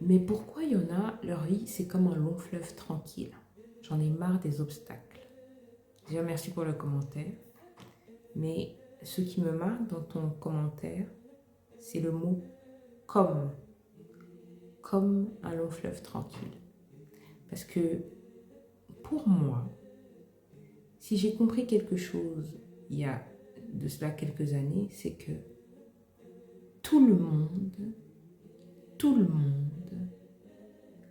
Mais pourquoi il y en a, leur vie, c'est comme un long fleuve tranquille. J'en ai marre des obstacles. Déjà, merci pour le commentaire. Mais ce qui me marque dans ton commentaire, c'est le mot comme. Comme un long fleuve tranquille. Parce que pour moi, si j'ai compris quelque chose il y a de cela quelques années, c'est que tout le monde,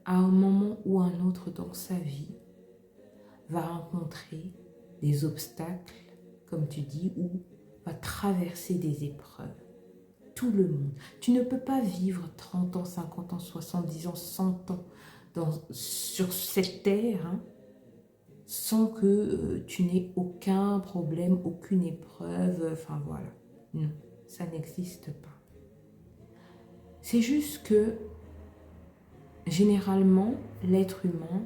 à un moment ou un autre dans sa vie, va rencontrer des obstacles, comme tu dis, ou va traverser des épreuves. Tout le monde. Tu ne peux pas vivre 30 ans, 50 ans, 70 ans, 100 ans sur cette terre sans que tu n'aies aucun problème, aucune épreuve, enfin voilà. Non, ça n'existe pas. C'est juste que généralement, l'être humain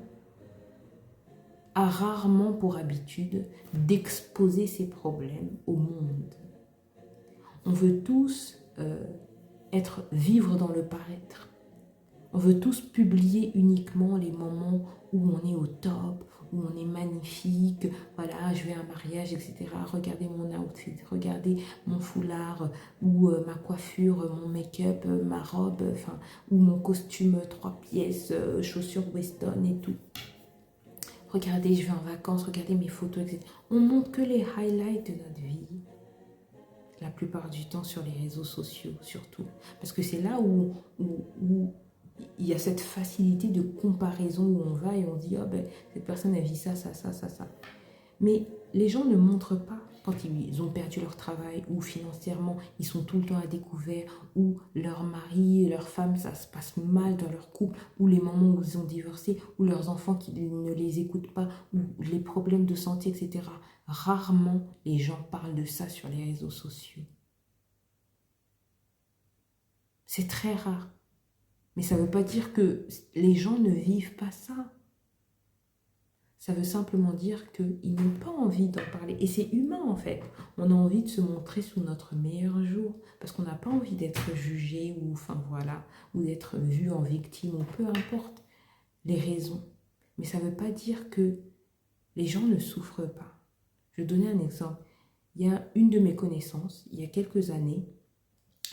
a rarement pour habitude d'exposer ses problèmes au monde. On veut tous vivre dans le paraître. On veut tous publier uniquement les moments où on est au top, où on est magnifique, voilà, je vais à un mariage, etc. Regardez mon outfit, regardez mon foulard, ou ma coiffure, mon make-up, ma robe, enfin, ou mon costume 3 pièces, chaussures Weston et tout. Regardez, je vais en vacances, regardez mes photos, etc. On montre que les highlights de notre vie, la plupart du temps sur les réseaux sociaux surtout. Parce que c'est là où il y a cette facilité de comparaison où on va et on dit, oh ben, cette personne a vu ça. Mais les gens ne montrent pas quand ils ont perdu leur travail ou financièrement, ils sont tout le temps à découvert, ou leur mari, leur femme, ça se passe mal dans leur couple, ou les moments où ils ont divorcé, ou leurs enfants qui ne les écoutent pas, ou les problèmes de santé, etc. Rarement les gens parlent de ça sur les réseaux sociaux. C'est très rare. Mais ça ne veut pas dire que les gens ne vivent pas ça. Ça veut simplement dire qu'ils n'ont pas envie d'en parler. Et c'est humain en fait. On a envie de se montrer sous notre meilleur jour. Parce qu'on n'a pas envie d'être jugé ou, enfin, voilà, ou d'être vu en victime, ou peu importe les raisons. Mais ça ne veut pas dire que les gens ne souffrent pas. Je vais donner un exemple. Il y a une de mes connaissances, il y a quelques années,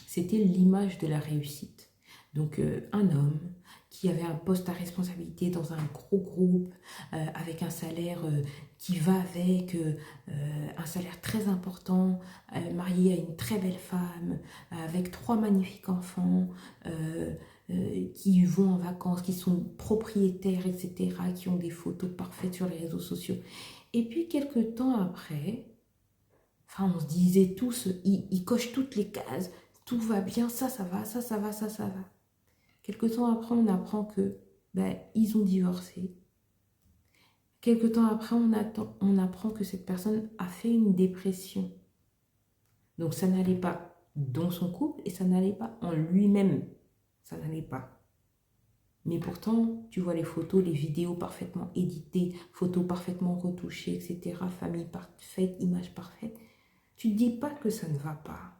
c'était l'image de la réussite. Donc un homme qui avait un poste à responsabilité dans un gros groupe, avec un salaire qui va avec, un salaire très important, marié à une très belle femme, avec 3 magnifiques enfants, qui vont en vacances, qui sont propriétaires, etc., qui ont des photos parfaites sur les réseaux sociaux. Et puis quelques temps après, enfin on se disait tous, il coche toutes les cases, tout va bien, ça va, ça va. Quelque temps après, on apprend que ils ont divorcé. Quelque temps après, on apprend que cette personne a fait une dépression. Donc ça n'allait pas dans son couple et ça n'allait pas en lui-même. Ça n'allait pas. Mais pourtant, tu vois les photos, les vidéos parfaitement éditées, photos parfaitement retouchées, etc. Famille parfaite, image parfaite. Tu ne te dis pas que ça ne va pas.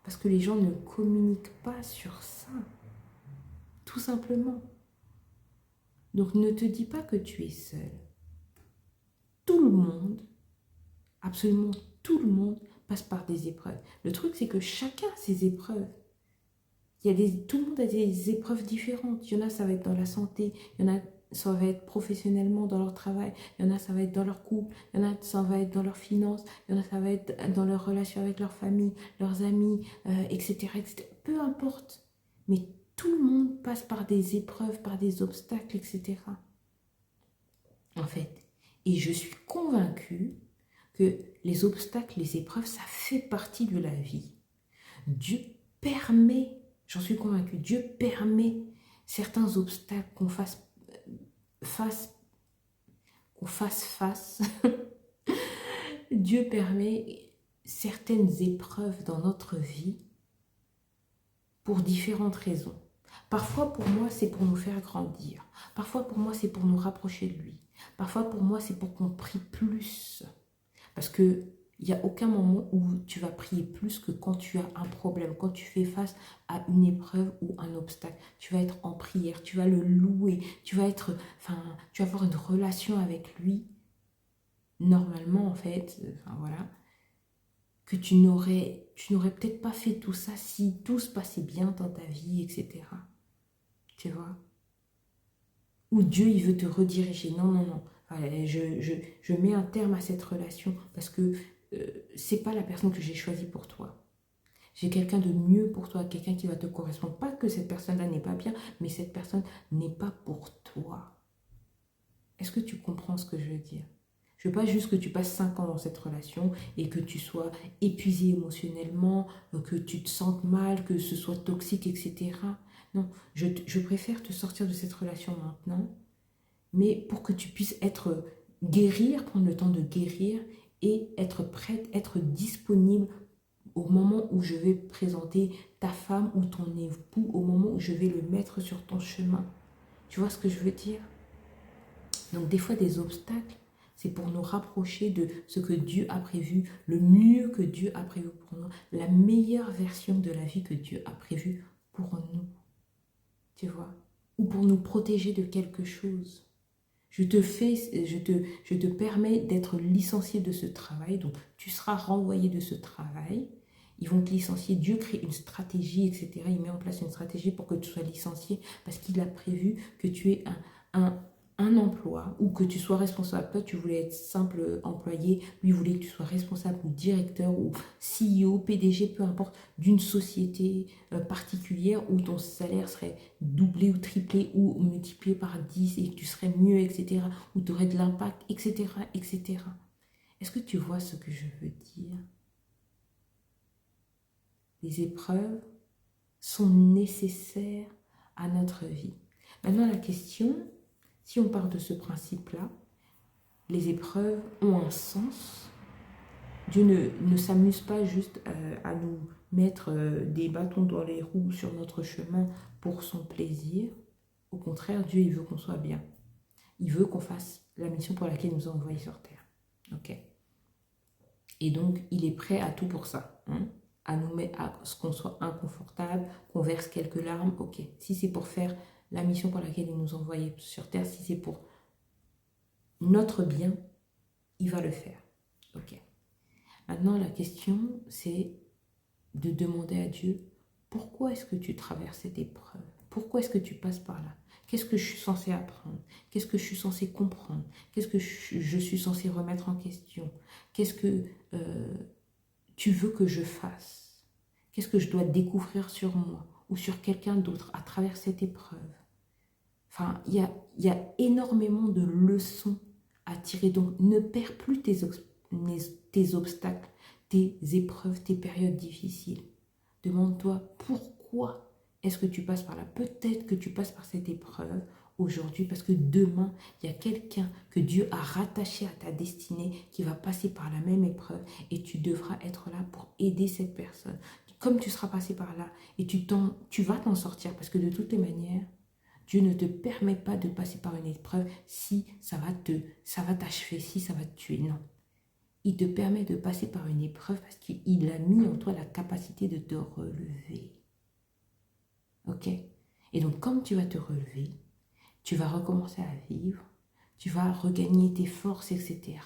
Parce que les gens ne communiquent pas sur ça. Tout simplement. Donc ne te dis pas que tu es seul. Tout le monde, absolument tout le monde, passe par des épreuves. Le truc, c'est que chacun a ses épreuves. Tout le monde a des épreuves différentes. Il y en a, ça va être dans la santé. Il y en a, ça va être professionnellement dans leur travail. Il y en a, ça va être dans leur couple. Il y en a, ça va être dans leurs finances. Il y en a, ça va être dans leur relation avec leur famille, leurs amis, etc., etc. Peu importe. Mais tout le monde passe par des épreuves, par des obstacles, etc. En fait. Et je suis convaincue que les obstacles, les épreuves, ça fait partie de la vie. Dieu permet, j'en suis convaincue, Dieu permet certains obstacles qu'on fasse face. Dieu permet certaines épreuves dans notre vie pour différentes raisons. Parfois, pour moi, c'est pour nous faire grandir. Parfois, pour moi, c'est pour nous rapprocher de lui. Parfois, pour moi, c'est pour qu'on prie plus. Parce que Il n'y a aucun moment où tu vas prier plus que quand tu as un problème, quand tu fais face à une épreuve ou un obstacle. Tu vas être en prière, tu vas le louer, tu vas avoir une relation avec lui. Normalement, en fait, voilà, que tu n'aurais peut-être pas fait tout ça si tout se passait bien dans ta vie, etc. Tu vois? Ou Dieu, il veut te rediriger. Non, non, non. Voilà, je mets un terme à cette relation parce que c'est pas la personne que j'ai choisie pour toi. J'ai quelqu'un de mieux pour toi, quelqu'un qui va te correspondre. Pas que cette personne-là n'est pas bien, mais cette personne n'est pas pour toi. Est-ce que tu comprends ce que je veux dire? Je veux pas juste que tu passes 5 ans dans cette relation et que tu sois épuisé émotionnellement, que tu te sentes mal, que ce soit toxique, etc. Non, je préfère te sortir de cette relation maintenant, mais pour que tu puisses guérir, prendre le temps de guérir et être prête, être disponible au moment où je vais présenter ta femme ou ton époux, au moment où je vais le mettre sur ton chemin. Tu vois ce que je veux dire? Donc des fois des obstacles, c'est pour nous rapprocher de ce que Dieu a prévu, le mieux que Dieu a prévu pour nous, la meilleure version de la vie que Dieu a prévue pour nous. Tu vois? Ou pour nous protéger de quelque chose. Je te permets d'être licencié de ce travail, donc tu seras renvoyé de ce travail. Ils vont te licencier, Dieu crée une stratégie, etc. Il met en place une stratégie pour que tu sois licencié parce qu'il a prévu que tu aies un emploi ou que tu sois responsable. Toi, tu voulais être simple employé, lui voulait que tu sois responsable ou directeur ou CEO, PDG, peu importe, d'une société particulière où ton salaire serait doublé ou triplé ou multiplié par 10 et que tu serais mieux, etc. Où tu aurais de l'impact, etc., etc. Est-ce que tu vois ce que je veux dire? Les épreuves sont nécessaires à notre vie. Maintenant, la question, si on part de ce principe-là, les épreuves ont un sens. Dieu ne s'amuse pas juste à nous mettre des bâtons dans les roues sur notre chemin pour son plaisir. Au contraire, Dieu, il veut qu'on soit bien. Il veut qu'on fasse la mission pour laquelle il nous a envoyés sur terre. Ok. Et donc, il est prêt à tout pour ça. À nous mettre à ce qu'on soit inconfortable, qu'on verse quelques larmes. Ok. Si c'est pour faire la mission pour laquelle il nous a envoyés sur terre, si c'est pour notre bien, il va le faire. Ok. Maintenant, la question, c'est de demander à Dieu, pourquoi est-ce que tu traverses cette épreuve? Pourquoi est-ce que tu passes par là? Qu'est-ce que je suis censée apprendre? Qu'est-ce que je suis censée comprendre? Qu'est-ce que je suis censée remettre en question? Qu'est-ce que tu veux que je fasse? Qu'est-ce que je dois découvrir sur moi ou sur quelqu'un d'autre à travers cette épreuve? Enfin, il y a énormément de leçons à tirer. Donc, ne perds plus tes obstacles, tes épreuves, tes périodes difficiles. Demande-toi pourquoi est-ce que tu passes par là. Peut-être que tu passes par cette épreuve aujourd'hui parce que demain, il y a quelqu'un que Dieu a rattaché à ta destinée qui va passer par la même épreuve et tu devras être là pour aider cette personne. Comme tu seras passé par là et tu vas t'en sortir parce que de toutes les manières, Dieu ne te permet pas de passer par une épreuve si ça va t'achever, si ça va te tuer. Non. Il te permet de passer par une épreuve parce qu'il a mis en toi la capacité de te relever. Ok? Et donc, comme tu vas te relever, tu vas recommencer à vivre, tu vas regagner tes forces, etc.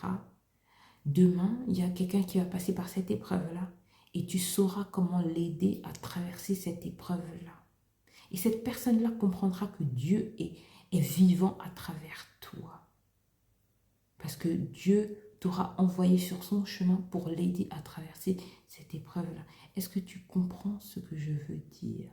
Demain, il y a quelqu'un qui va passer par cette épreuve-là et tu sauras comment l'aider à traverser cette épreuve-là. Et cette personne-là comprendra que Dieu est vivant à travers toi. Parce que Dieu t'aura envoyé sur son chemin pour l'aider à traverser cette épreuve-là. Est-ce que tu comprends ce que je veux dire?